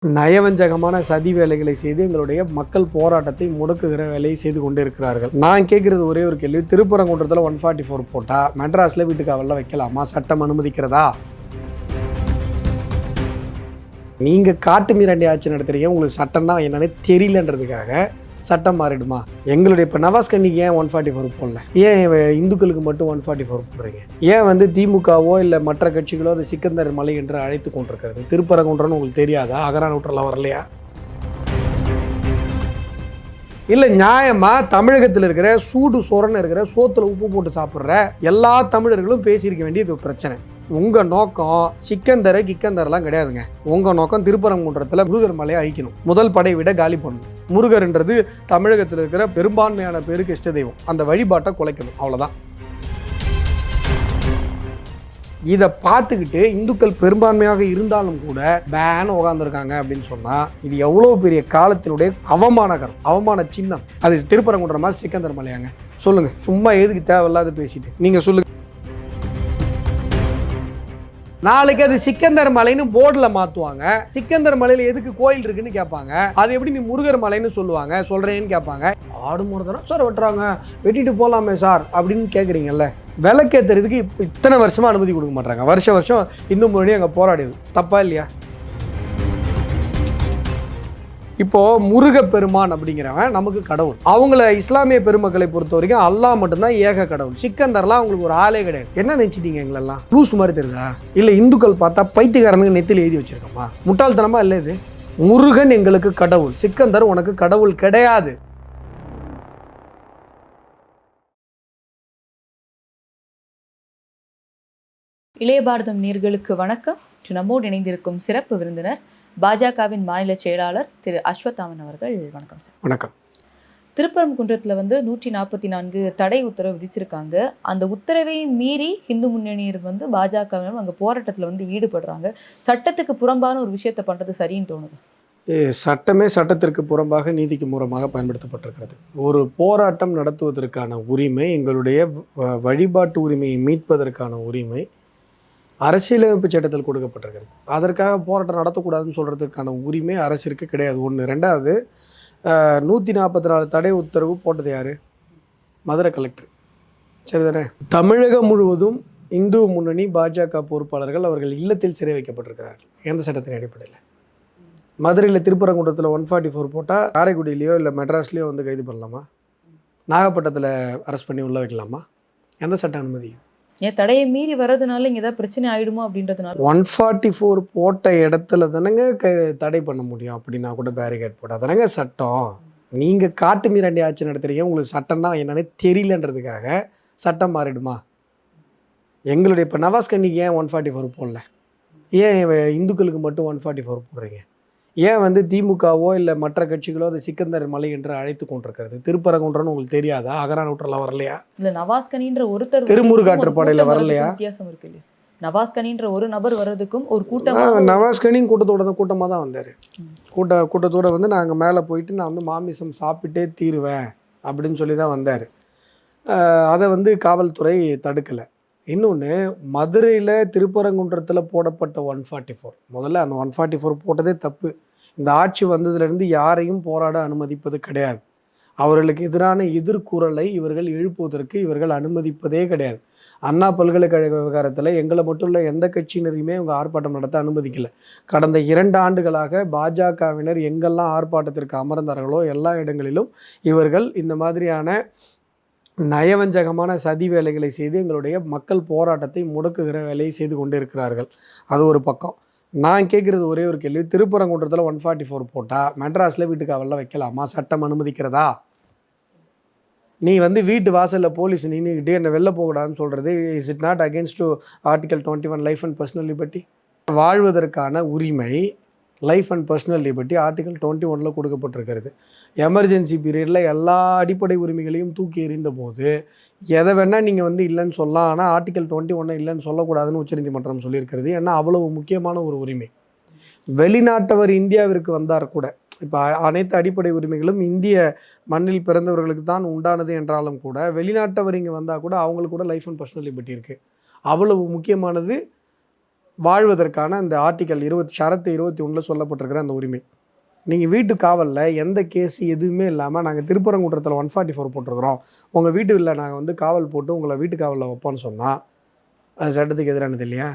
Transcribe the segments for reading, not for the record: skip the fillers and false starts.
நயவஞ்சகமான சதி வேலைகளை செய்து எங்களுடைய மக்கள் போராட்டத்தை முடக்குகிற வேலையை செய்து கொண்டு இருக்கிறார்கள். நான் கேட்கறது ஒரே ஒரு கேள்வி, திருப்பரங்குன்றத்தில் 144 போட்டா மெட்ராஸில் வீட்டுக்காவலில் வைக்கலாமா? சட்டம் அனுமதிக்கிறதா? நீங்கள் காட்டு மீறாண்டி ஆட்சி நடத்துறீங்க, உங்களுக்கு சட்டம்னா என்னன்னு தெரியலன்றதுக்காக சட்டம் மாறிடுமா? எங்களுடைய இப்போ நவாஸ்கனிக்கு ஏன் 144 போடல? ஏன் இந்துக்களுக்கு மட்டும் 144 போடுறீங்க? ஏன் திமுகவோ இல்லை மற்ற கட்சிகளோ அது சிக்கந்தர் மலை என்று அழைத்து கொண்டிருக்கிறது? திருப்பரங்குன்றன்னு உங்களுக்கு தெரியாதா? அகரான் நூற்றெல்லாம் வரலையா? இல்லை நியாயமாக தமிழகத்தில் இருக்கிற சூடு சொரன்னு இருக்கிற சோத்தில் உப்பு போட்டு சாப்பிட்ற எல்லா தமிழர்களும் பேசியிருக்க வேண்டியது ஒரு பிரச்சனை. உங்கள் நோக்கம் சிக்கந்தரை கிக்கந்தரெலாம் கிடையாதுங்க. உங்கள் நோக்கம் திருப்பரங்குன்றத்தில் முருகர் மலையை அழிக்கணும், முதல் படை விட காலி பண்ணணும். முருகர்ன்றது தமிழகத்தில் இருக்கிற பெரும்பான்மையான பேருக்கு இஷ்ட தெய்வம், அந்த வழிபாட்டை குலைக்கணும், அவ்வளோதான். இதை பார்த்துக்கிட்டு இந்துக்கள் பெரும்பான்மையாக இருந்தாலும் கூட பேன் உட்காந்துருக்காங்க அப்படின்னு சொன்னால் இது எவ்வளோ பெரிய காலத்தினுடைய அவமான சின்னம். அது திருப்பரங்குன்றமா சிக்கந்தர் மலையாங்க? சொல்லுங்கள். சும்மா எதுக்கு தேவையில்லாத பேசிட்டு நீங்கள் சொல்லுங்கள். நாளைக்கு அது சிக்கந்தர் மலைன்னு போர்டில் மாற்றுவாங்க. சிக்கந்தர் மலையில் எதுக்கு கோயில் இருக்குன்னு கேட்பாங்க. அது எப்படி நீ முருகர் மலைன்னு சொல்கிறேன்னு கேட்பாங்க. ஆடு முறை சார் வெட்டுறாங்க, வெட்டிட்டு போகலாமே சார் அப்படின்னு கேட்குறீங்கல்ல. விளக்கேற்றுறதுக்கு இப்போ இத்தனை வருஷமாக அனுமதி கொடுக்க மாட்டாங்க. வருஷம் இந்து முன்னணி அங்கே போராடிது, தப்பா இல்லையா? இப்போது முருகப்பெருமான் அப்படிங்கிறவன் நமக்கு கடவுள். அவங்கள இஸ்லாமிய பெருமக்களை பொறுத்த வரைக்கும் அல்லாஹ் மட்டும்தான் ஏக கடவுள். சிக்கந்தர்லாம் அவங்களுக்கு ஒரு ஆளே கிடையாது. என்ன நினச்சிட்டீங்க எங்களெல்லாம்? லூஸ் மாதிரி தெரியுதா? இல்லை இந்துக்கள் பார்த்தா பைத்தியக்காரனுக்கு நெத்தியில் எழுதி வச்சிருக்கோமா? முட்டாள்தனமா இல்லை இது? முருகன் எங்களுக்கு கடவுள், சிக்கந்தர் உனக்கு கடவுள் கிடையாது. இளைய பாரதம் நேயர்களுக்கு வணக்கம். நம்மோடு இணைந்திருக்கும் சிறப்பு விருந்தினர் பாஜகவின் மாநில செயலாளர் திரு அஸ்வத்தாமன் அவர்கள். வணக்கம் சார். வணக்கம். திருப்பரங்குன்றத்தில் 144 தடை உத்தரவு விதிச்சிருக்காங்க. அந்த உத்தரவை மீறி இந்து முன்னணியர் பாஜகவினர் அங்கே போராட்டத்தில் ஈடுபடுறாங்க. சட்டத்துக்கு புறம்பான ஒரு விஷயத்தை பண்ணுறது சரின்னு தோணுது. சட்டமே சட்டத்திற்கு புறம்பாக நீதிக்கு மூலமாக பயன்படுத்தப்பட்டிருக்கிறது. ஒரு போராட்டம் நடத்துவதற்கான உரிமை, எங்களுடைய வழிபாட்டு உரிமையை மீட்பதற்கான உரிமை அரசியலமைப்பு சட்டத்தில் கொடுக்கப்பட்டிருக்கிறது. அதற்காக போராட்டம் நடத்தக்கூடாதுன்னு சொல்கிறதுக்கான உரிமை அரசிற்கு கிடையாது. ஒன்று. ரெண்டாவது, 144 தடை உத்தரவு போட்டது யார்? மதுரை கலெக்டர். சரிதானே? தமிழகம் முழுவதும் இந்து முன்னணி பாஜக பொறுப்பாளர்கள் அவர்கள் இல்லத்தில் சிறை வைக்கப்பட்டிருக்கிறார்கள். எந்த சட்டத்தின் அடிப்படையில்? மதுரையில் திருப்பரங்குன்றத்தில் 144 போட்டால் காரைக்குடியிலையோ இல்லை மெட்ராஸ்லேயோ கைது பண்ணலாமா? நாகப்பட்டினத்தில் அரெஸ்ட் பண்ணி உள்ளே வைக்கலாமா? எந்த சட்ட அனுமதி? ஏன் தடையை மீறி வர்றதுனால இங்கே ஏதாவது பிரச்சனை ஆகிடுமோ அப்படின்றதுனால 144 போட்ட இடத்துல தானேங்க தடை பண்ண முடியும். அப்படின்னா கூட பேரிகேட் போட்டால் தானேங்க சட்டம். நீங்கள் காட்டு மீறாண்டி ஆட்சி நடத்துறீங்க, உங்களுக்கு சட்டம்னா என்னன்னு தெரியலன்றதுக்காக சட்டம் மாறிடுமா? எங்களுடைய இப்போ நவாஸ்கனிக்கு ஏன் 144 போடல? ஏன் இந்துக்களுக்கு மட்டும் 144 போடுறீங்க? ஏன் திமுகவோ இல்லை மற்ற கட்சிகளோ அது சிக்கந்தர் மலை என்று அழைத்து கொண்டிருக்கிறது? திருப்பரங்குன்றன்னு உங்களுக்கு தெரியாதா? அகரான் நூற்றெல்லாம் வரலையா? இல்லை நவாஸ்கனின்ற ஒருத்தர் திருமுருகாற்றுப்படையில் வரலையா? வித்தியாசம் இருக்கு இல்லையா? நவாஸ்கனின்ற ஒரு நபர் வர்றதுக்கும் ஒரு கூட்டம். நவாஸ்கனியும் கூட்டமாக தான் வந்தார். கூட்டத்தோடு நாங்கள் மேலே போயிட்டு நான் மாமிசம் சாப்பிட்டே தீருவேன் அப்படின்னு சொல்லி தான் வந்தார். அதை காவல்துறை தடுக்கலை. இன்னொன்று, மதுரையில் திருப்பரங்குன்றத்தில் போடப்பட்ட 144, முதல்ல அந்த 144 போட்டதே தப்பு. இந்த ஆட்சி வந்ததுலேருந்து யாரையும் போராட அனுமதிப்பது கிடையாது. அவர்களுக்கு எதிரான எதிர்குரலை இவர்கள் எழுப்புவதற்கு இவர்கள் அனுமதிப்பதே கிடையாது. அண்ணா பல்கலைக்கழக விவகாரத்தில் எங்களை மட்டும் இல்லை, எந்த கட்சியினரையுமே அவங்க ஆர்ப்பாட்டம் நடத்த அனுமதிக்கலை. கடந்த 2 ஆண்டுகளாக பாஜகவினர் எங்கெல்லாம் ஆர்ப்பாட்டத்திற்கு அமர்ந்தார்களோ எல்லா இடங்களிலும் இவர்கள் இந்த மாதிரியான நயவஞ்சகமான சதி வேலைகளை செய்து எங்களுடைய மக்கள் போராட்டத்தை முடக்குகிற வேலையை செய்து கொண்டு இருக்கிறார்கள். அது ஒரு பக்கம். நான் கேட்குறது ஒரே ஒரு கேள்வி, திருப்பரங்குன்றத்தில் 144 போட்டால் மெட்ராஸில் வீட்டுக்காவலில் வைக்கலாமா? சட்டம் அனுமதிக்கிறதா? நீ வீட்டு வாசலில் போலீஸ் நின்றுக்கிட்டு என்னை வெளில போகக்கூடாதுன்னு சொல்கிறது, is it not against to article 21 life and personal liberty? வாழ்வதற்கான உரிமை life and personal liberty article 21 கொடுக்கப்பட்டிருக்கிறது. எமர்ஜென்சி பீரியடில் எல்லா அடிப்படை உரிமைகளையும் தூக்கி எறிந்த போது எதை வேணால் நீங்கள் இல்லைன்னு சொல்லலாம், ஆனால் ஆர்டிகல் 21 இல்லைன்னு சொல்லக்கூடாதுன்னு உச்சநீதிமன்றம் சொல்லியிருக்கிறது. ஏன்னா அவ்வளவு முக்கியமான ஒரு உரிமை. வெளிநாட்டவர் இந்தியாவிற்கு வந்தார் கூட, இப்போ அனைத்து அடிப்படை உரிமைகளும் இந்திய மண்ணில் பிறந்தவர்களுக்கு தான் உண்டானது என்றாலும் கூட வெளிநாட்டவர் இங்கே வந்தால் கூட அவங்களுக்கு கூட லைஃப் அண்ட் பர்சனல் லிபர்ட்டி இருக்குது. அவ்வளவு முக்கியமானது வாழ்வதற்கான அந்த ஆர்டிக்கல் 21 சொல்லப்பட்டிருக்கிற அந்த உரிமை. நீங்கள் வீட்டு காவலில் எந்த கேஸ் எதுவுமே இல்லாமல் நாங்கள் திருப்பரங்குன்றத்தில் 144 போட்டிருக்கிறோம், உங்கள் வீட்டுல நாங்கள் வந்து காவல் போட்டு உங்களை வீட்டு காவலில் வைப்போம்னு சொன்னால் அது சட்டத்துக்கு எதிரானது இல்லையா?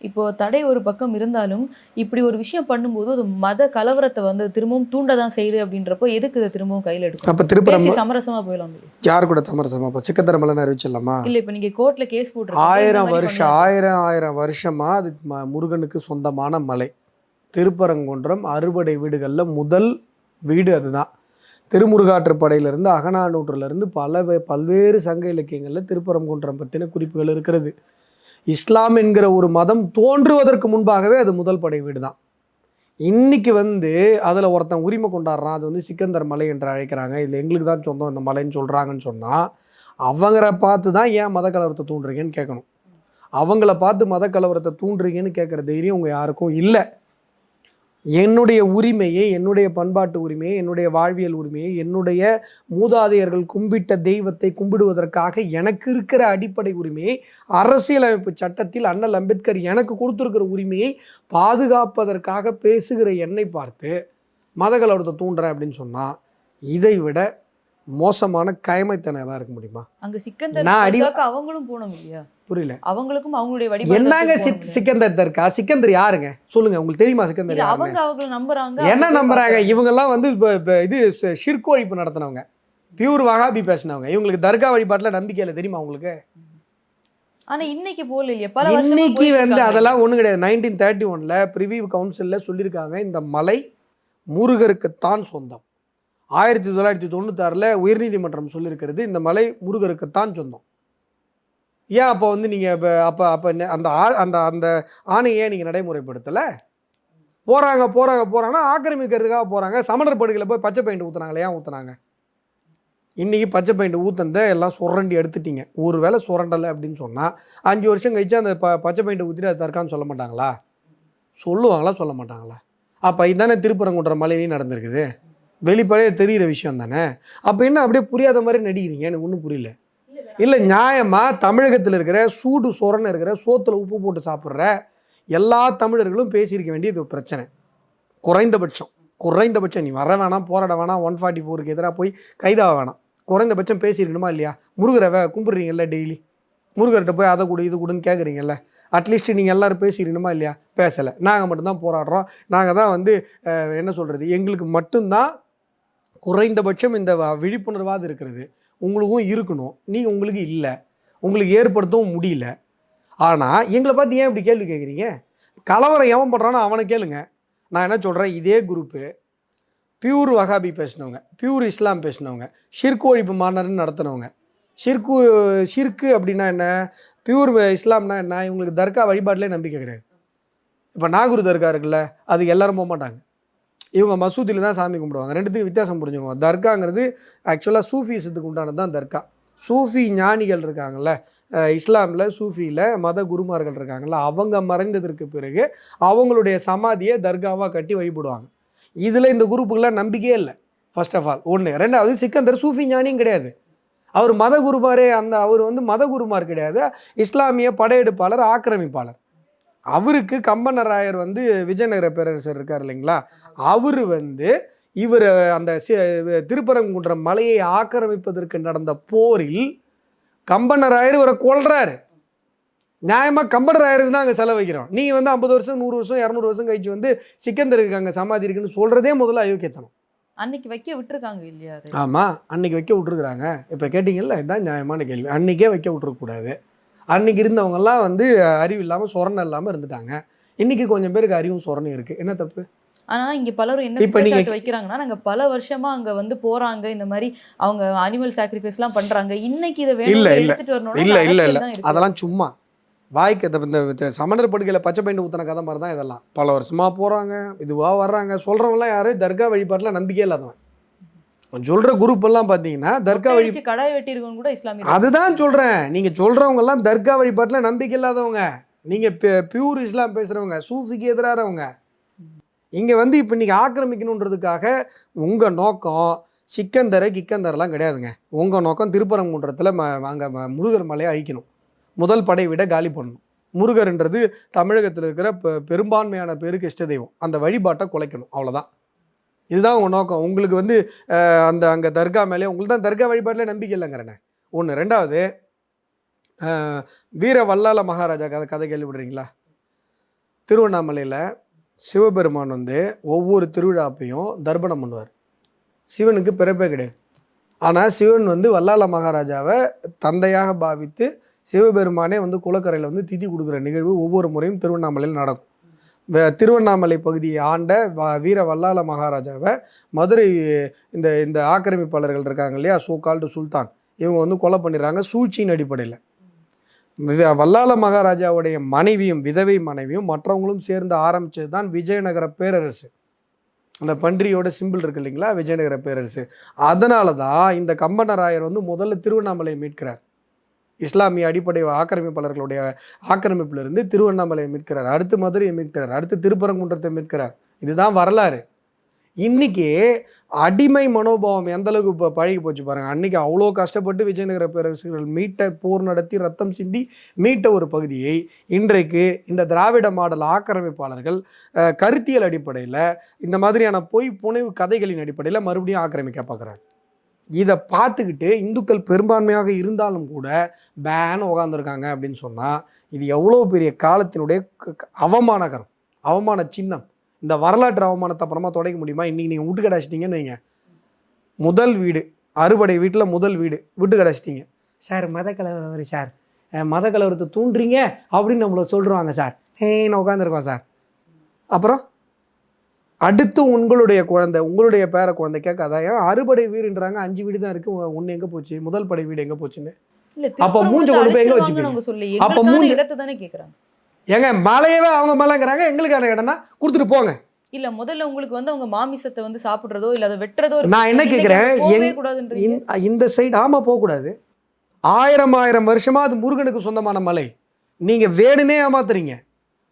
இப்போ தடை ஒரு பக்கம் இருந்தாலும் இப்படி ஒரு விஷயம் பண்ணும்போது அது மத கலவரத்தை வந்து திரும்பவும் தூண்டதான் செய்யுது அப்படின்றப்போ எதுக்கு இதை திரும்பவும் கையில் எடுக்கும்? அப்போ திருப்பரம் சமரசமா போயிடலாம். யார் கூட சமரசமா? இப்போ சிக்கந்தரமலை அறிவிச்சிடலாமா? இல்லை, இப்போ நீங்கள் கோர்ட்டில் கேஸ் போட்டு 1000 வருஷமா அது முருகனுக்கு சொந்தமான மலை. திருப்பரங்குன்றம் அறுபடை வீடுகளில் முதல் வீடு அதுதான். திருமுருகாற்றுப்படையிலிருந்து அகநானூற்றிலிருந்து பல்வேறு சங்க இலக்கியங்களில் திருப்பரங்குன்றம் பற்றின குறிப்புகள் இருக்கிறது. இஸ்லாம் என்கிற ஒரு மதம் தோன்றுவதற்கு முன்பாகவே அது முதல் படை வீடு தான். இன்னைக்கு வந்து அதில் ஒருத்தன் உரிமை கொண்டாடுறான், அது வந்து சிக்கந்தர் மலை என்று அழைக்கிறாங்க, இதில் எங்களுக்கு தான் சொந்தம் இந்த மலைன்னு சொல்கிறாங்கன்னு சொன்னால் அவங்கள பார்த்து தான் ஏன் மத கலவரத்தை தூண்டுறீங்கன்னு கேட்கணும். அவங்கள பார்த்து மத கலவரத்தை தூண்டுறீங்கன்னு கேட்குற தைரியம் உங்கள் யாருக்கும் இல்லை. என்னுடைய உரிமையை, என்னுடைய பண்பாட்டு உரிமையை, என்னுடைய வாழ்வியல் உரிமையை, என்னுடைய மூதாதையர்கள் கும்பிட்ட தெய்வத்தை கும்பிடுவதற்காக எனக்கு இருக்கிற அடிப்படை உரிமையை, அரசியலமைப்பு சட்டத்தில் அண்ணல் அம்பேத்கர் எனக்கு கொடுத்துருக்கிற உரிமையை பாதுகாப்பதற்காக பேசுகிற என்னை பார்த்து மத கலவரத்தை தூண்டுறேன் அப்படின்னு சொன்னால் இதை விட மோசமான கயமைத்தனம் தான் இருக்க முடியுமா? அங்க சிக்கந்தர் அவங்களும் போனோம் இல்லையா? புரியல. அவங்களுக்கும் அவங்களுடைய வடிவம் என்னங்க சிக்கந்தர் தர்கா? சிக்கந்தர் யாருங்க சொல்லுங்க, உங்களுக்கு தெரியுமா சிக்கந்தர்? அவங்க நம்புறாங்க. என்ன நம்புறாங்க? இவங்கெல்லாம் வந்து இது ஷிர்க் ஒழிப்பு நடத்தினவங்க, பியூர் வகாபி பேசினவங்க. இவங்களுக்கு தர்கா வழிபாட்டுல நம்பிக்கை இல்லை தெரியுமா உங்களுக்கு? ஆனா இன்னைக்கு போல இல்லையா? இன்னைக்கு வந்து அதெல்லாம் ஒண்ணும் கிடையாது. 1931 பிரிவி கவுன்சில்ல சொல்லியிருக்காங்க, இந்த மலை முருகருக்குத்தான் சொந்தம். 1996 உயர்நீதிமன்றம் சொல்லியிருக்கிறது, இந்த மலை முருகருக்குத்தான் சொந்தம். ஏன் அப்போ வந்து நீங்கள் அப்போ அந்த அந்த அந்த ஆணையை நீங்கள் நடைமுறைப்படுத்தலை? போகிறாங்கன்னா ஆக்கிரமிக்கிறதுக்காக போகிறாங்க. சமணர் படுகையில் போய் பச்சை பெயிண்ட் ஊற்றுனாங்களே, ஏன் ஊற்றுனாங்க? இன்றைக்கி பச்சை பெயிண்ட் ஊற்றுனதை எல்லாம் சுரண்டி எடுத்துட்டீங்க. ஒரு வேளை சுரண்டலை அப்படின்னு சொன்னால் 5 வருஷம் கழிச்சு அந்த பச்சை பெயிண்ட் ஊற்றிட்டு அது தற்கான்னு சொல்ல மாட்டாங்களா? சொல்லுவாங்களா? சொல்ல மாட்டாங்களா? அப்போ இதுதானே திருப்பரங்குன்ற மலையிலையும் நடந்திருக்குது. வெளிப்படையே தெரிகிற விஷயம் தானே. அப்போ என்ன அப்படியே புரியாத மாதிரி நடிக்கிறீங்க? எனக்கு ஒன்றும் புரியல. இல்லை, நியாயமாக தமிழகத்தில் இருக்கிற சூடு சொரன்னு இருக்கிற சோத்தில் உப்பு போட்டு சாப்பிட்ற எல்லா தமிழர்களும் பேசியிருக்க வேண்டியது பிரச்சனை. குறைந்தபட்சம் நீ வர வேணாம், போராட வேணாம், 144க்கு எதிராக போய் கைதாக வேணாம், குறைந்தபட்சம் பேசியிருக்கணுமா இல்லையா? முருகரை கும்பிட்றீங்கல்ல, டெய்லி முருகர்கிட்ட போய் அதை கொடு இது கொடுன்னு கேட்குறீங்கல்ல, அட்லீஸ்ட் நீங்கள் எல்லோரும் பேசியிருக்கணுமா இல்லையா? பேசலை. நாங்கள் மட்டும்தான் போராடுறோம், நாங்கள் தான் வந்து என்ன சொல்கிறது, எங்களுக்கு மட்டும்தான் குறைந்தபட்சம் இந்த விழிப்புணர்வாது இருக்கிறது, உங்களுக்கும் இருக்கணும், நீங்கள் உங்களுக்கு இல்லை, உங்களுக்கு ஏற்படுத்தவும் முடியல. ஆனால் எங்களை பார்த்து ஏன் இப்படி கேள்வி கேட்குறீங்க? கலவரம் எவன் பண்ணுறானோ அவனை கேளுங்க. நான் என்ன சொல்கிறேன், இதே குரூப்பு பியூர் வகாபி பேசினவங்க, பியூர் இஸ்லாம் பேசினவங்க, ஷிர்க் ஒழிப்பு மாநாடுன்னு நடத்தினவங்க. ஷிர்க்கு அப்படின்னா என்ன, பியூர் இஸ்லாம்னா என்ன, இவங்களுக்கு தர்கா வழிபாட்டிலே நம்பிக்கை கிடையாது. இப்போ நாகூர் தர்கா இருக்குல்ல, அதுக்கு எல்லோரும் போக மாட்டாங்க. இவங்க மசூதியில் தான் சாமி கும்பிடுவாங்க. ரெண்டுத்துக்கு வித்தியாசம் புரிஞ்சுக்கோங்க. தர்காங்கிறது ஆக்சுவலாக சூஃபிசத்துக்கு உண்டானது தான் தர்கா. சூஃபி ஞானிகள் இருக்காங்கள்ல, இஸ்லாமில் சூஃபியில் மத குருமார்கள் இருக்காங்கள்ல, அவங்க மறைந்ததற்கு பிறகு அவங்களுடைய சமாதியை தர்காவாக கட்டி வழிபடுவாங்க. இதில் இந்த குரூப்புக்கெல்லாம் நம்பிக்கையே இல்லை. ஃபர்ஸ்ட் ஆஃப் ஆல் ஒன்று. ரெண்டாவது, சிக்கந்தர் சூஃபி ஞானியும் கிடையாது. அவர் மத குருமாரே அவர் வந்து மத குருமார் கிடையாது, இஸ்லாமிய படையெடுப்பாளர், ஆக்கிரமிப்பாளர். அவருக்கு கம்பனராயர் வந்து விஜயநகர பேரரசர் இருக்கார் இல்லைங்களா, அவர் வந்து இவர் அந்த திருப்பரங்குன்றம் மலையை ஆக்கிரமிப்பதற்கு நடந்த போரில் கம்பனராயர் இவரை கொல்றாரு. நியாயமாக கம்பனராயருக்கு தான் அங்கே செலவழிக்கிறோம். நீங்கள் வந்து 50 வருஷம் 100 வருஷம் 200 வருஷம் கழிச்சு வந்து சிக்கந்தருக்கு அங்கே சமாதி இருக்குன்னு சொல்கிறதே முதல்ல அயோக்கியத்தனம். அன்னைக்கு வைக்க விட்டுருக்காங்க இல்லையா? ஆமாம், அன்னைக்கு வைக்க விட்டுருக்குறாங்க. இப்போ கேட்டிங்கல்ல, இதுதான் நியாயமான கேள்வி. அன்றைக்கே வைக்க விட்டுருக்கக்கூடாது. அன்றைக்கி இருந்தவங்கெல்லாம் வந்து அறிவு இல்லாமல் சொரணம் இல்லாமல் இருந்துட்டாங்க. இன்றைக்கி கொஞ்சம் பேருக்கு அறிவும் சொரணும் இருக்குது. என்ன தப்பு? ஆனால் இங்கே பலரும் என்ன குற்றச்சாட்டு வைக்கிறாங்கன்னா, நாங்கள் பல வருஷமாக அங்கே வந்து போகிறாங்க, இந்த மாதிரி அவங்க அனிமல் சாக்ரிஃபைஸ்லாம் பண்ணுறாங்க, இன்னைக்கு இதை வேணும் எடுத்துகிட்டு வரணும். இல்லை, அதெல்லாம் சும்மா வாய்க்கு. இந்த சமணர் படுகையில் பச்சை பெயிண்ட் ஊற்றின கதை மாதிரி தான் இதெல்லாம். பல வருஷமாக போகிறாங்க, இதுவாக வர்றாங்க. சொல்கிறவங்களாம் யார்? தர்கா வழிபாட்டில் நம்பிக்கை இல்லாதவன். சொல்கிற குரூப் எல்லாம் பார்த்தீங்கன்னா தர்கா வழி கடாய் வெட்டியிருக்கவங்க கூட இஸ்லாமிய. அதுதான் சொல்கிறேன், நீங்கள் சொல்கிறவங்கெல்லாம் தர்கா வழிபாட்டில் நம்பிக்கை இல்லாதவங்க. நீங்கள் பியூர் இஸ்லாம் பேசுகிறவங்க, சூஃபிக்கு எதிரானவங்க. இங்கே வந்து இப்போ நீங்கள் ஆக்கிரமிக்கணுன்றதுக்காக உங்கள் நோக்கம் கிக்கந்தரெலாம் கிடையாதுங்க. உங்கள் நோக்கம் திருப்பரங்குன்றத்தில் அங்கே முருகர் மலையை அழிக்கணும், முதல் படை விட காலி பண்ணணும், முருகர்ன்றது தமிழகத்தில் இருக்கிற பெரும்பான்மையான பேருக்கு இஷ்ட தெய்வம். அந்த வழிபாட்டை குலைக்கணும், அவ்வளோதான். இதுதான் உங்கள் நோக்கம். உங்களுக்கு வந்து அந்த அங்கே தர்கா மேலே உங்களுக்கு தான் தர்கா வழிபாட்டில் நம்பிக்கை இல்லைங்கிறேனே ஒன்று. ரெண்டாவது, வீர வல்லால மகாராஜா கதை கேள்விப்படுறீங்களா? திருவண்ணாமலையில் சிவபெருமான் வந்து ஒவ்வொரு திருவிழாப்பையும் தர்ப்பணம் பண்ணுவார். சிவனுக்கு பிறப்பே கிடையாது. ஆனால் சிவன் வந்து வல்லால மகாராஜாவை தந்தையாக பாவித்து சிவபெருமானே வந்து குளக்கரையில் வந்து திதி கொடுக்குற நிகழ்வு ஒவ்வொரு முறையும் திருவண்ணாமலையில் நடக்கும். திருவண்ணாமலை பகுதியை ஆண்ட வீர வல்லால மகாராஜாவை மதுரை இந்த இந்த ஆக்கிரமிப்பாளர்கள் இருக்காங்க இல்லையா, சோகால்டு சுல்தான், இவங்க வந்து கொலை பண்ணிடுறாங்க சூழ்ச்சியின் அடிப்படையில். வல்லால மகாராஜாவுடைய மனைவியும் விதவை மனைவியும் மற்றவங்களும் சேர்ந்து ஆரம்பித்தது தான் விஜயநகர பேரரசு. அந்த பன்றியோட சிம்பிள் இருக்கு இல்லைங்களா, விஜயநகர பேரரசு. அதனால தான் இந்த கம்பனராயர் வந்து முதல்ல திருவண்ணாமலையை மீட்கிறார். இஸ்லாமிய அடிப்படை ஆக்கிரமிப்பாளர்களுடைய ஆக்கிரமிப்பிலிருந்து திருவண்ணாமலையை மீட்கிறார், அடுத்து மதுரையை மீட்கிறார், அடுத்து திருப்பரங்குன்றத்தை மீட்கிறார். இதுதான் வரலாறு. இன்னைக்கு அடிமை மனோபாவம் எந்த அளவுக்கு இப்போ பழகி போச்சு பாருங்க. அன்னைக்கு அவ்வளோ கஷ்டப்பட்டு விஜயநகர பேரரசுகள் மீட்ட, போர் நடத்தி ரத்தம் சிந்தி மீட்ட ஒரு பகுதியை இன்றைக்கு இந்த திராவிட மாடல் ஆக்கிரமிப்பாளர்கள் கருத்தியல் அடிப்படையில் இந்த மாதிரியான பொய் புனைவு கதைகளின் அடிப்படையில் மறுபடியும் ஆக்கிரமிக்க பார்க்குறாங்க. இதை பார்த்துக்கிட்டு இந்துக்கள் பெரும்பான்மையாக இருந்தாலும் கூட பேன் உட்காந்துருக்காங்க அப்படின்னு சொன்னால் இது எவ்வளோ பெரிய காலத்தினுடைய அவமானகரம், அவமான சின்னம். இந்த வரலாற்று அவமானத்தை அப்புறமா தொடக்க முடியுமா? இன்றைக்கி நீங்கள் வீட்டு கடைச்சிட்டிங்கன்னு வைங்க, முதல் வீடு அறுபடை வீட்டில் முதல் வீடு வீட்டு கடைச்சிட்டிங்க சார், மத கலவரம் சார், மத கலவரத்தை தூண்டுறீங்க அப்படின்னு நம்மளை சொல்லிடுவாங்க சார், நான் உட்காந்துருக்கோம் சார். அப்புறம் அடுத்து உங்களுடைய குழந்தை, உங்களுடைய பேர குழந்தை கேட்காதா, ஏன் அறுபடை வீடுன்றாங்க, 5 வீடு தான் இருக்கு, ஒன்று எங்கே போச்சு, முதல் படை வீடு எங்கே போச்சுன்னு? அப்போ மூஞ்ச கொண்டு போய் எங்கே வச்சுப்பீங்க? அப்போ மூஞ்ச இடத்தை தானே கேட்குறாங்க. ஏங்க மலையவே அவங்க மலைங்கிறாங்க, எங்களுக்கான இடம்னா கொடுத்துட்டு போங்க. இல்ல முதல்ல உங்களுக்கு வந்து அவங்க மாமிசத்தை வந்து சாப்பிட்றதோ இல்லை அதை வெட்டுறதோ. நான் என்ன கேட்குறேன், இந்த சைடு ஆமாம் போகக்கூடாது. 1000 வருஷமா அது முருகனுக்கு சொந்தமான மலை. நீங்கள் வேணுனே ஏமாத்துறீங்க,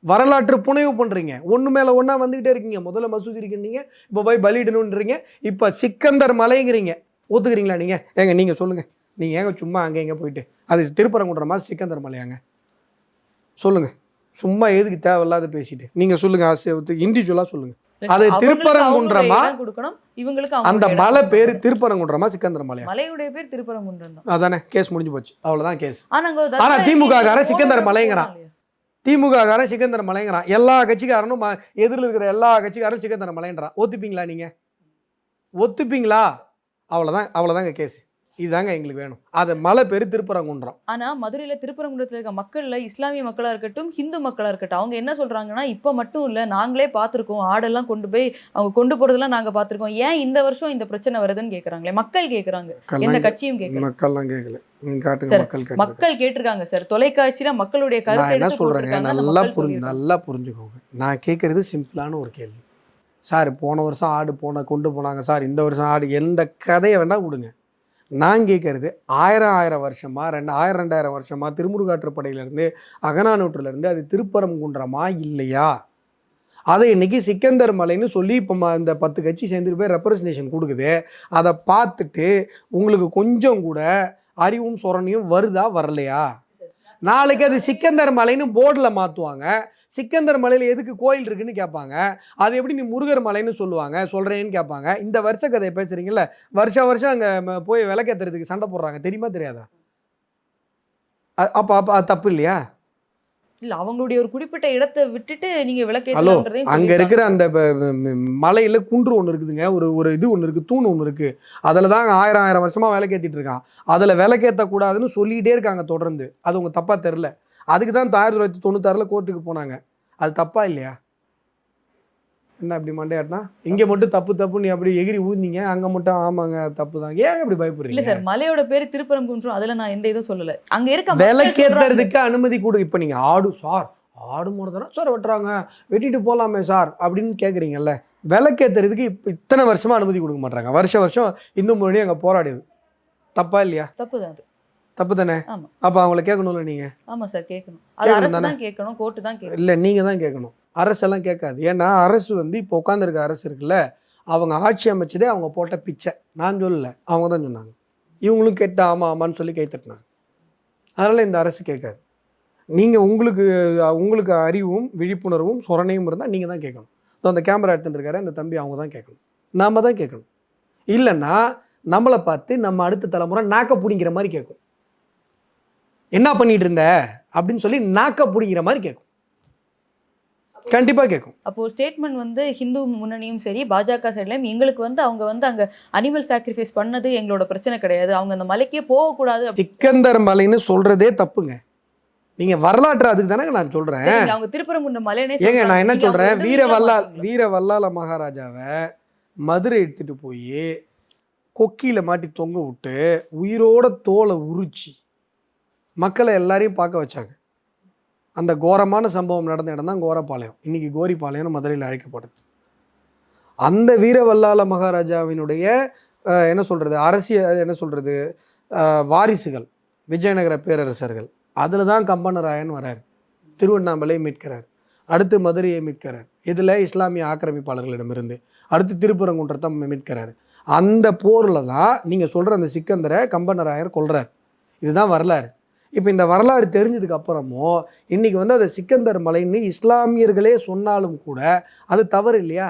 வரலாற்று புனைவு பண்ணுறீங்க, ஒன்று மேலே ஒன்றா வந்துக்கிட்டே இருக்கீங்க. முதல்ல மசூதி இருக்குன்றீங்க, இப்போ போய் பலியிடணுன்றீங்க, இப்போ சிக்கந்தர் மலைங்கிறீங்க. ஒத்துக்கிறீங்களா நீங்கள்? ஏங்க நீங்கள் சொல்லுங்கள், நீங்கள் ஏங்க சும்மா அங்கே எங்கே போயிட்டு அது திருப்பரங்குன்ற மாதிரி சிக்கந்தர் மலையாங்க சொல்லுங்கள். சும்மா எதுக்கு தேவையில்லாத பேசிட்டு நீங்கள் சொல்லுங்கள், இண்டிவிஜுவலாக சொல்லுங்கள். அது திருப்பரங்குன்றமா, அந்த மலை பேர் திருப்பரங்குன்றமா சிக்கந்தர் மலையா? மலையுடைய பேர் திருப்பரங்குன்றம் தான். அதானே, கேஸ் முடிஞ்சு போச்சு, அவ்வளோதான் கேஸ். ஆனால் திமுக சிக்கந்தர் மலைங்கிறான், திமுக சிக்கந்தர் மலைங்கிறான், எல்லா கட்சிக்காரனும் எதிரில் இருக்கிற எல்லா கட்சிக்காரரும் சிக்கந்தர் மலைன்றான். ஒத்துப்பீங்களா? நீங்கள் ஒத்துப்பீங்களா? அவ்வளோதாங்க கேஸ். இதுதாங்க எங்களுக்கு வேணும். அது மலை பேர் திருப்பரங்குன்றம். ஆனால் மதுரையில் திருப்பரங்குன்றத்தில் இருக்க மக்களில் இஸ்லாமிய மக்களாக இருக்கட்டும், ஹிந்து மக்களாக இருக்கட்டும், அவங்க என்ன சொல்கிறாங்கன்னா, இப்போ மட்டும் இல்லை, நாங்களே பார்த்துருக்கோம், ஆடெல்லாம் கொண்டு போய் அவங்க கொண்டு போகிறதெல்லாம் நாங்கள் பார்த்துருக்கோம், ஏன் இந்த வருஷம் இந்த பிரச்சனை வருதுன்னு கேட்குறாங்களே மக்கள். கேட்குறாங்க, எந்த கட்சியும் கேட்கல, மக்கள்லாம் கேட்கல. மக்கள் கேட்டிருக்காங்க சார், தொலைக்காட்சியில மக்களுடைய கருத்து என்ன சொல்றாங்க நல்லா புரிஞ்சுக்கோங்க. நான் கேட்கறது சிம்பிளான ஒரு கேள்வி சார். போன வருஷம் ஆடு கொண்டு போனாங்க சார், இந்த வருஷம் ஆடு, எந்த கதையை வேணா விடுங்க. நான் கேட்கறது 1000 வருஷமா 2000 வருஷமா திருமுருகாற்றுப்படையிலேருந்து அகநானூற்றிலேருந்து அது திருப்பரங்குன்றமா இல்லையா? அதை இன்னைக்கு சிக்கந்தர் மலைன்னு சொல்லி இப்போ இந்த 10 கட்சி சேர்ந்துட்டு போய் ரெப்ரசன்டேஷன் கொடுக்குது. அதை பார்த்துட்டு உங்களுக்கு கொஞ்சம் கூட அறிவும் சொரணையும் வருதா வரலையா? நாளைக்கு அது சிக்கந்தர் மலைன்னு போர்டில் மாற்றுவாங்க. சிக்கந்தர் மலையில் எதுக்கு கோயில் இருக்குன்னு கேட்பாங்க. அது எப்படி நீ முருகர் மலைன்னு சொல்கிறேன்னு கேட்பாங்க. இந்த வருஷ கதையை பேசுகிறீங்கல்ல, வருஷம் அங்கே போய் விளக்கேற்றுறதுக்கு சண்டை போடுறாங்க, தெரியுமா தெரியாதா? அப்போ அது தப்பு இல்லையா? இல்லை, அவங்களுடைய ஒரு குறிப்பிட்ட இடத்தை விட்டுட்டு நீங்கள் விளக்கேற்றுறதே. அங்கே இருக்கிற அந்த மலையில் குன்று ஒன்று இருக்குதுங்க, ஒரு இது ஒன்று இருக்குது, தூண் ஒன்று இருக்குது. அதில் தான் 1000 வருஷமாக விளக்கேற்றிட்டு இருக்கான். அதில் விளக்கேற்றக்கூடாதுன்னு சொல்லிகிட்டே இருக்காங்க தொடர்ந்து. அது உங்கள் தப்பாக தெரில. அதுக்கு தான் 1996 கோர்ட்டுக்கு போனாங்க. அது தப்பா இல்லையா? என்ன அப்படி மண்டையாட்டினா இங்கே மட்டும் தப்பு நீ அப்படி எகிரி ஊழ்ந்தீங்க, அங்கே மட்டும் ஆமாங்க தப்பு தான், ஏங்க அப்படி பயப்படுறீங்க? இல்லை சார், மலையோட பேர் திருப்பரங்குன்றம், அதில் நான் எந்த இதுவும் சொல்லலை. அங்கே இருக்க விளக்கேற்றுறதுக்கு அனுமதி கொடு. இப்போ நீங்கள் ஆடு மூடதானா சார் வெட்டுறாங்க, வெட்டிட்டு போகலாமே சார் அப்படின்னு கேட்குறீங்கல்ல. விளக்கேற்றுறதுக்கு இப்போ இத்தனை வருஷமாக அனுமதி கொடுக்க மாட்டாங்க. வருஷம் இந்து முன்னாடி அங்கே போராடுது. தப்பா இல்லையா? தப்பு தான், அது தப்பு தானே. அப்போ அவங்கள கேட்கணும்ல நீங்கள்? ஆமாம் சார், கேட்கணும். அது அரசு தான் கேட்கணும், கோர்ட்டு தான் கேட்கணும். இல்லை, நீங்கள் தான் கேட்கணும், அரசெல்லாம் கேட்காது. ஏன்னா அரசு வந்து இப்போ உட்காந்துருக்க அரசு இருக்குல்ல, அவங்க ஆட்சி அமைச்சதே அவங்க போட்ட பிச்சை. நான் சொல்லலை, அவங்க தான் சொன்னாங்க. இவங்களும் கேட்டு ஆமான்னு சொல்லி கை தட்டினாங்க. அதனால் இந்த அரசு கேட்காது. நீங்கள் உங்களுக்கு அறிவும் விழிப்புணர்வும் சொரணையும் இருந்தால் நீங்கள் தான் கேட்கணும். அந்த கேமரா எடுத்துகிட்டு இருக்காரு அந்த தம்பி, அவங்க தான் கேட்கணும், நாம தான் கேட்கணும். இல்லைன்னா நம்மளை பார்த்து நம்ம அடுத்த தலைமுறை நாக்க பிடிங்கிற மாதிரி கேட்கும். என்ன பண்ணிட்டு இருந்த அப்படின்னு சொல்லி நாக்க பிடிங்கிற மாதிரி கேட்கும். கண்டிப்பாக கேட்கும். அப்போ ஸ்டேட்மெண்ட் வந்து ஹிந்து முன்னணியும் சரி பாஜக சைட்லையும் எங்களுக்கு வந்து அவங்க வந்து அங்கே அனிமல் சாக்ரிஃபைஸ் பண்ணது எங்களோட பிரச்சனை கிடையாது, அவங்க அந்த மலைக்கே போகக்கூடாது. சிக்கந்தர் மலைன்னு சொல்றதே தப்புங்க. நீங்க வரலாற்று அதுக்கு தானே நான் சொல்றேன். அவங்க திருப்பரங்குன்ற மலைனே ஏங்க நான் என்ன சொல்றேன், வீர வல்லால மகாராஜாவை மதுரை எடுத்துட்டு போய் கொக்கியில மாட்டி தொங்க விட்டு உயிரோட தோலை உரிச்சு மக்களை எல்லாரையும் பார்க்க வச்சாங்க. அந்த கோரமான சம்பவம் நடந்த இடம் தான் கோரப்பாளையம், இன்னைக்கு கோரிப்பாளையம் மதுரையில் அழைக்கப்படுது. அந்த வீரவல்லால மகாராஜாவினுடைய என்ன சொல்றது அரசியல் என்ன சொல்றது வாரிசுகள் விஜயநகர பேரரசர்கள், அதில் தான் கம்பனராயன் வரார், திருவண்ணாமலை மீட்கிறார், அடுத்து மதுரையை மீட்கிறார், இதில் இஸ்லாமிய ஆக்கிரமிப்பாளர்களிடமிருந்து, அடுத்து திருப்பரங்குன்றத்தை மீட்கிறார். அந்த போரில் தான் நீங்கள் சொல்கிற அந்த சிக்கந்தரை கம்பனராயர் கொல்றார். இதுதான் வரலாறு. இப்போ இந்த வரலாறு தெரிஞ்சதுக்கு அப்புறமும் இன்றைக்கி வந்து அதை சிக்கந்தர் மலைன்னு இஸ்லாமியர்களே சொன்னாலும் கூட அது தவறு இல்லையா?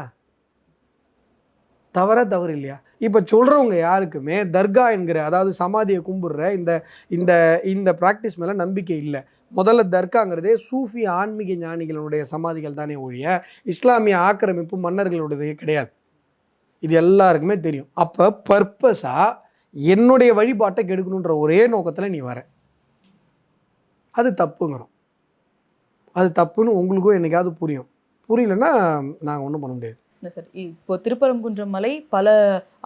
தவறு இல்லையா? இப்போ சொல்கிறவங்க யாருக்குமே தர்கா என்கிற அதாவது சமாதியை கும்பிடுற இந்த இந்த இந்த ப்ராக்டிஸ் மேலே நம்பிக்கை இல்லை. முதல்ல தர்காங்கிறதே சூஃபி ஆன்மீக ஞானிகளுடைய சமாதிகள் தானே ஒழிய இஸ்லாமிய ஆக்கிரமிப்பு மன்னர்களுடையதே கிடையாது. இது எல்லாருக்குமே தெரியும். அப்போ பர்பஸாக என்னுடைய வழிபாட்டை கெடுக்கணுன்ற ஒரே நோக்கத்தில் நீ வர, அது தப்புங்கிறோம். அது தப்புன்னு உங்களுக்கும் என்னைக்காவது புரியும். புரியலன்னா நாங்கள் ஒன்றும் பண்ண முடியாது. இல்லை சார், இப்போ திருப்பரங்குன்றம் மலை பல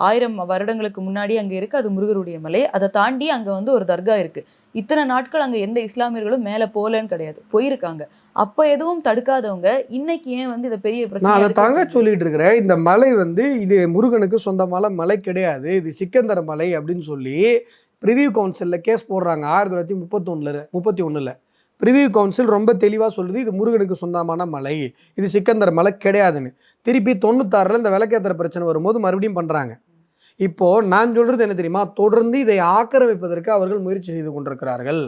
1000 வருடங்களுக்கு முன்னாடி அங்கே இருக்குது, அது முருகருடைய மலை. அதை தாண்டி அங்கே வந்து ஒரு தர்கா இருக்குது. இத்தனை நாட்கள் அங்கே எந்த இஸ்லாமியர்களும் மேலே போகலன்னு கிடையாது, போயிருக்காங்க. அப்போ எதுவும் தடுக்காதவங்க இன்னைக்கு ஏன் வந்து இதை பெரிய பிரச்சனை? நான் அதை தாங்க சொல்லிட்டு இருக்கிறேன். இந்த மலை வந்து இது முருகனுக்கு சொந்தமான மலை கிடையாது, இது சிக்கந்தர மலை அப்படின்னு சொல்லி ப்ரிவியூ கவுன்சிலில் கேஸ் போடுறாங்க 1931 ப்ரிவியூ கவுன்சில் ரொம்ப தெளிவாக சொல்லுது இது முருகனுக்கு சொந்தமான மலை, இது சிக்கந்தர் மலை கிடையாதுன்னு. திருப்பி 96 இந்த விளக்கேற்றுற பிரச்சனை வரும்போது மறுபடியும் பண்ணுறாங்க. இப்போது நான் சொல்கிறது என்ன தெரியுமா, தொடர்ந்து இதை ஆக்கிரமிப்பதற்கு அவர்கள் முயற்சி செய்து கொண்டிருக்கிறார்கள்.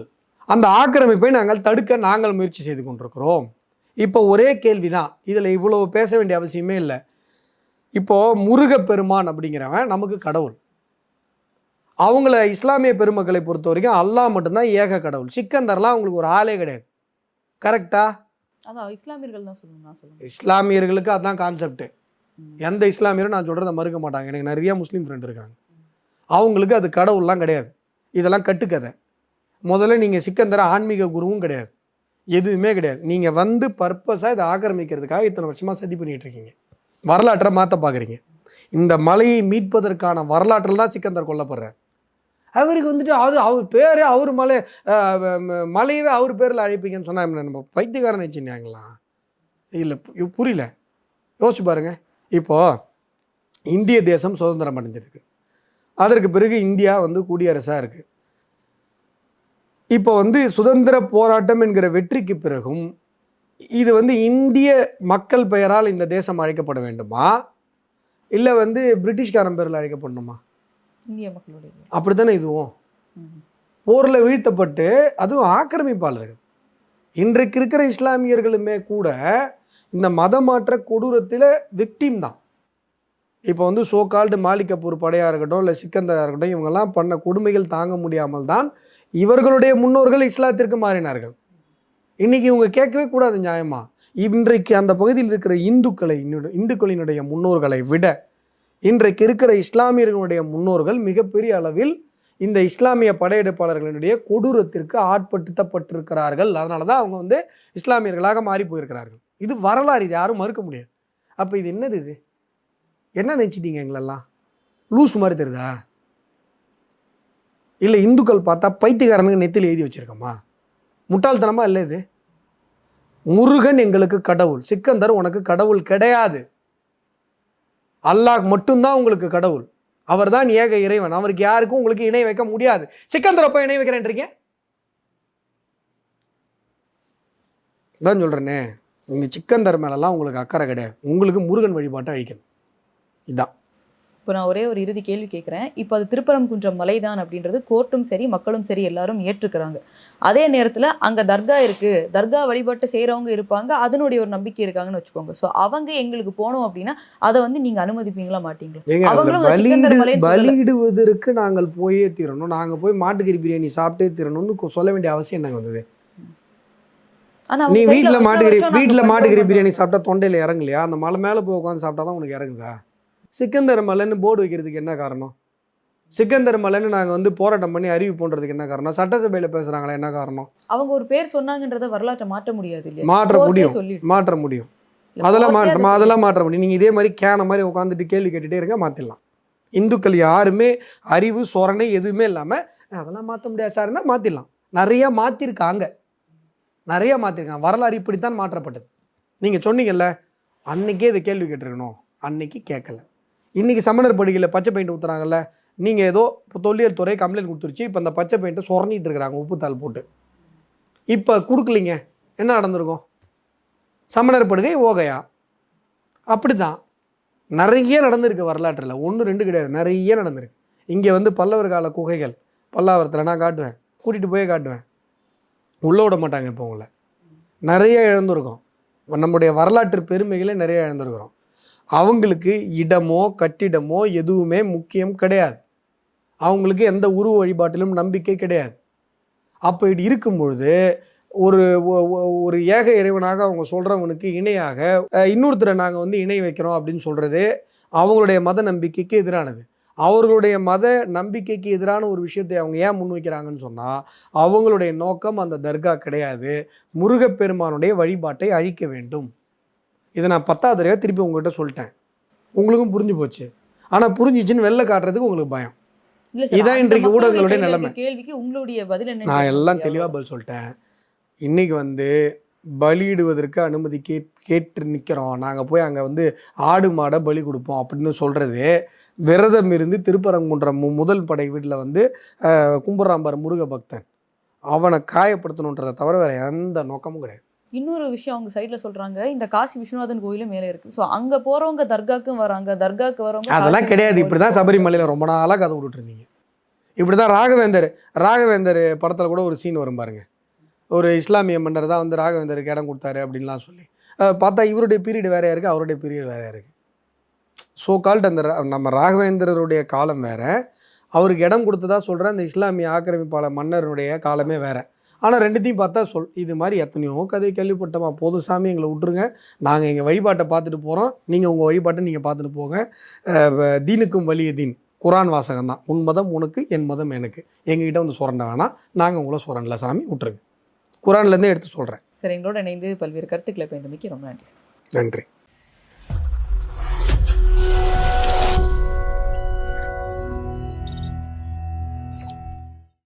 அந்த ஆக்கிரமிப்பை நாங்கள் முயற்சி செய்து கொண்டிருக்கிறோம். இப்போ ஒரே கேள்வி தான், இதில் இவ்வளோ பேச வேண்டிய அவசியமே இல்லை. இப்போது முருகப்பெருமான் அப்படிங்கிறவன் நமக்கு கடவுள். அவங்கள இஸ்லாமிய பெருமக்களை பொறுத்த வரைக்கும் அல்லாஹ் மட்டும்தான் ஏக கடவுள். சிக்கந்தர்லாம் அவங்களுக்கு ஒரு ஆளே கிடையாது. கரெக்டா? அதான் இஸ்லாமியர்கள் தான் சொல்லணும். இஸ்லாமியர்களுக்கு அதுதான் கான்செப்ட். எந்த இஸ்லாமியரும் நான் சொல்கிறத மறுக்க மாட்டாங்க. எனக்கு நிறைய முஸ்லீம் ஃப்ரெண்ட் இருக்காங்க. அவங்களுக்கு அது கடவுள்லாம் கிடையாது, இதெல்லாம் கட்டுக்கதை. முதல்ல நீங்கள் சிக்கந்தர ஆன்மீக குருவும் கிடையாது, எதுவுமே கிடையாது. நீங்கள் வந்து பர்பஸாக இதை ஆக்கிரமிக்கிறதுக்காக இத்தனை வருஷமாக சதி பண்ணிகிட்டு இருக்கீங்க, வரலாற்றை மாற்ற பார்க்குறீங்க. இந்த மலையை மீட்பதற்கான வரலாற்றில் தான் சிக்கந்தர் கொல்லப்படுறார். அவருக்கு வந்துட்டு அவர் பேரே அவர் மலையவே அவர் பேரில் அழைப்பீங்கன்னு சொன்னால் நம்ம பைத்தியக்காரன் வச்சுருந்தாங்களா? இல்லை புரியல, யோசிச்சு பாருங்கள். இப்போது இந்திய தேசம் சுதந்திரம் அடைஞ்சிருக்கு, அதற்கு பிறகு இந்தியா வந்து குடியரசாக இருக்குது. இப்போ வந்து சுதந்திர போராட்டம் என்கிற வெற்றிக்கு பிறகும் இது வந்து இந்திய மக்கள் பெயரால் இந்த தேசம் அழைக்கப்பட வேண்டுமா, இல்லை வந்து பிரிட்டிஷ்காரன் பேரில் அழைக்கப்படணுமா? இந்திய மக்களுடைய அப்படி தானே இதுவும். போரில் வீழ்த்தப்பட்டு அதுவும் ஆக்கிரமிப்பாளர்கள். இன்றைக்கு இருக்கிற இஸ்லாமியர்களுமே கூட இந்த மதமாற்ற கொடூரத்தில் விக்டிம் தான். இப்போ வந்து சோகால்டு மாலிக் கபூர் படையாக இருக்கட்டும், இல்லை சிக்கந்தராக இருக்கட்டும், இவங்கெல்லாம் பண்ண கொடுமைகள் தாங்க முடியாமல் தான் இவர்களுடைய முன்னோர்கள் இஸ்லாத்திற்கு மாறினார்கள். இன்றைக்கி இவங்க கேட்கவே கூடாது நியாயமா. இன்றைக்கு அந்த பகுதியில் இருக்கிற இந்துக்களினுடைய முன்னோர்களை விட இன்றைக்கு இருக்கிற இஸ்லாமியர்களுடைய முன்னோர்கள் மிகப்பெரிய அளவில் இந்த இஸ்லாமிய படையெடுப்பாளர்களினுடைய கொடூரத்திற்கு ஆட்படுத்தப்பட்டிருக்கிறார்கள். அதனால தான் அவங்க வந்து இஸ்லாமியர்களாக மாறி போயிருக்கிறார்கள். இது வரலாறு, இது யாரும் மறுக்க முடியாது. அப்போ இது என்னது, இது என்ன நினச்சிட்டீங்க எங்களெல்லாம் லூஸ் மாதிரி தெரியுதா? இல்லை இந்துக்கள் பார்த்தா பைத்தியக்காரனுக்கு நெத்தியில் எழுதி வச்சுருக்கோமா? முட்டாள்தனமாக இல்லை இது. முருகன் எங்களுக்கு கடவுள், சிக்கந்தர் உனக்கு கடவுள் கிடையாது. அல்லாஹ் மட்டும்தான் உங்களுக்கு கடவுள், அவர் தான் ஏக இறைவன், அவருக்கு யாருக்கும் உங்களுக்கு இணை வைக்க முடியாது. சிக்கந்தர் அப்போ இணை வைக்கிறேன்றீங்க? தான் சொல்கிறேனே, நீங்கள் சிக்கந்தர் மேலெல்லாம் உங்களுக்கு அக்கறை கிடையாது, உங்களுக்கு முருகன் வழிபாட்டை அழிக்கணும். இதுதான் இப்போ நான் ஒரே ஒரு இறுதி கேள்வி கேட்குறேன். இப்போ அது திருப்பரங்குன்றம் மலைதான் அப்படின்றது கோர்ட்டும் சரி, மக்களும் சரி எல்லாரும் ஏற்றுக்கிறாங்க. அதே நேரத்தில் அங்கே தர்கா இருக்குது, தர்கா வழிபாட்டு செய்கிறவங்க இருப்பாங்க, அதனுடைய ஒரு நம்பிக்கை இருக்காங்கன்னு வச்சுக்கோங்க. ஸோ அவங்க எங்களுக்கு போனோம் அப்படின்னா அதை வந்து நீங்கள் அனுமதிப்பீங்களா மாட்டீங்களா? ஏங்க அதில் அவங்களும் அந்த சிக்கந்தர் மலைன்னு சொல்லல. பலியிடுவதற்கு நாங்கள் போயே தீரணும், நாங்கள் போய் மாட்டுக்கறி பிரியாணி சாப்பிட்டே தீரணும்னு சொல்ல வேண்டிய அவசியம் என்னங்க வந்தது? ஆனா நீ அவங்க சைடுல வீட்டில் வருஷம் மாட்டுக்கறி நாங்க பிரியாணி சாப்பிட்டா தொண்டையில் இறங்கலையா? அந்த மலை மேலே போய் உட்காந்து சாப்பிட்டா தான் உனக்கு இறங்குதா? சிக்கந்தர் மலைன்னு போர்டு வைக்கிறதுக்கு என்ன காரணம்? சிக்கந்தர் மலைன்னு நாங்கள் வந்து போராட்டம் பண்ணி அறிவு பண்ணுறதுக்கு என்ன காரணம்? சட்டசபையில் பேசுகிறாங்களா, என்ன காரணம்? அவங்க ஒரு பேர் சொன்னாங்கன்றத வரலாற்றை மாற்ற முடியாது இல்லையா? மாற்ற கோர்ட்டே முடியும், சொல்லிடுச்சு. மாற்ற முடியும். இல்ல, அதெல்லாம் கோர்ட்டே அதை அதெல்லாம் சொல்லிடுச்சு. மாற்ற முடியும். நீங்கள் இதே மாதிரி கேன மாதிரி உட்காந்துட்டு கேள்வி கேட்டுகிட்டே இருங்க, மாற்றிடலாம். இந்துக்கள் யாருமே அறிவு சொரணை எதுவுமே இல்லாமல் அதெல்லாம் மாற்ற முடியாது சார்னா மாற்றிடலாம். நிறையா மாற்றிருக்காங்க, நிறையா மாற்றிருக்காங்க. வரலாறு இப்படித்தான் மாற்றப்பட்டது. நீங்கள் சொன்னீங்கல்ல, அன்னைக்கே இதை கேள்வி கேட்டிருக்கணும், அன்னைக்கு கேட்கல. இன்றைக்கி சமணர் படுகையில் பச்சை பெயிண்ட் ஊற்றுறாங்கல்ல, நீங்கள் ஏதோ இப்போ தொல்லியல் துறை கம்ப்ளைண்ட் கொடுத்துருச்சு, இப்போ அந்த பச்சை பெயிண்ட்டை சொரணிட்டு இருக்கிறாங்க உப்புத்தாள் போட்டு. இப்போ கொடுக்கலிங்க, என்ன நடந்திருக்கும்? சமணர் படுகை ஓகையா? அப்படி தான் நிறைய நடந்திருக்கு வரலாற்றில், 1 2 கிடையாது, நிறைய நடந்திருக்கு. இங்கே வந்து பல்லவர் கால குகைகள் பல்லாவரத்தில் நான் காட்டுவேன், கூட்டிகிட்டு போய் காட்டுவேன், உள்ளே விட மாட்டாங்க. இப்போ உங்களை நிறைய இழந்திருக்கோம், நம்முடைய வரலாற்று பெருமைகளை நிறைய இழந்திருக்கிறோம். அவங்களுக்கு இடமோ கட்டிடமோ எதுவுமே முக்கியம் கிடையாது, அவங்களுக்கு எந்த உருவ வழிபாட்டிலும் நம்பிக்கை கிடையாது. அப்போ இப்படி இருக்கும் பொழுது ஒரு ஒரு ஏக இறைவனாக அவங்க சொல்கிறவனுக்கு இணையாக இன்னொருத்தரை நாங்கள் வந்து இணை வைக்கிறோம் அப்படின்னு சொல்கிறது அவங்களுடைய மத நம்பிக்கைக்கு எதிரானது. அவர்களுடைய மத நம்பிக்கைக்கு எதிரான ஒரு விஷயத்தை அவங்க ஏன் முன்வைக்கிறாங்கன்னு சொன்னால், அவங்களுடைய நோக்கம் அந்த தர்கா கிடையாது, முருகப்பெருமானுடைய வழிபாட்டை அழிக்க வேண்டும். இதை நான் 10வது தடவை திருப்பி உங்கள்கிட்ட சொல்லிட்டேன், உங்களுக்கும் புரிஞ்சு போச்சு. ஆனால் புரிஞ்சிச்சின்னு வெளில காட்டுறதுக்கு உங்களுக்கு பயம். இல்ல சார், இதான் அந்த இன்றைக்கு மக்களுடைய ஊடகங்களுடைய சைடுல நிலைமை. இருக்க கேள்விக்கு உங்களுடைய பதில் என்ன? நான் எல்லாம் தெளிவாக பதில் சொல்லிட்டேன். இன்றைக்கி வந்து பலியிடுவதற்கு அனுமதி கேட்டு நிற்கிறோம், நாங்கள் போய் அங்கே வந்து ஆடு மாடை பலி கொடுப்போம் அப்படின்னு சொல்கிறது, விரதம் இருந்து திருப்பரங்குன்றம் முதல் படை வீட்டில் வந்து கும்புராம்பார் முருக பக்தன் அவனை காயப்படுத்தணுன்றதை தவிர வேறு எந்த நோக்கமும் கிடையாது. இன்னொரு விஷயம் அவங்க சைடுல சொல்றாங்க, இந்த காசி விஸ்வநாதன் கோயிலும் மேலே இருக்கு. ஸோ அங்க போறவங்க தர்காக்கும் வராங்க, தர்காக்கு வரவங்க அதெல்லாம் காசி கிடையாது. விஸ்வநாதன் இப்படி தான் கோயிலுக்கு சபரிமலையில் ரொம்ப நாளாக கதை விட்டுட்டு இருந்தீங்க. இப்படி தான் ராகவேந்தர் படத்தில் கூட ஒரு சீன் வரும் பாருங்க, ஒரு இஸ்லாமிய மன்னர் தான் வந்து ராகவேந்தருக்கு இடம் கொடுத்தாரு அப்படின்லாம் சொல்லி பார்த்தா இவருடைய பீரியட் வேறையாக இருக்குது, அவருடைய பீரியட் வேறையாக இருக்குது. ஸோ கால்ட் அந்த நம்ம ராகவேந்தருடைய காலம் வேறு, அவருக்கு இடம் கொடுத்ததா சொல்கிற அந்த இஸ்லாமிய ஆக்கிரமிப்பாளர் மன்னருடைய காலமே வேறு. ஆனால் ரெண்டுத்தையும் பார்த்தா இது மாதிரி எத்தனையோ கதை கேள்விப்பட்டோமா, போதும் சாமி எங்களை விட்டுருங்க, நாங்கள் எங்கள் வழிபாட்டை பார்த்துட்டு போகிறோம், நீங்கள் உங்கள் வழிபாட்டை நீங்கள் பார்த்துட்டு போங்க. தீனுக்கும் வலிய தீன் குரான் வாசகம் தான், உன் மதம் உனக்கு என் மதம் எனக்கு, எங்ககிட்ட வந்து சுரண்ட வேணாம், நாங்கள் உங்களை சுரண்டல சாமி விட்டுருங்க, குரான்லேருந்தே எடுத்து சொல்கிறேன். சார் எங்களோட இணைந்து பல்வேறு கருத்துக்களை பயந்தமைக்கு ரொம்ப நன்றி சார். நன்றி.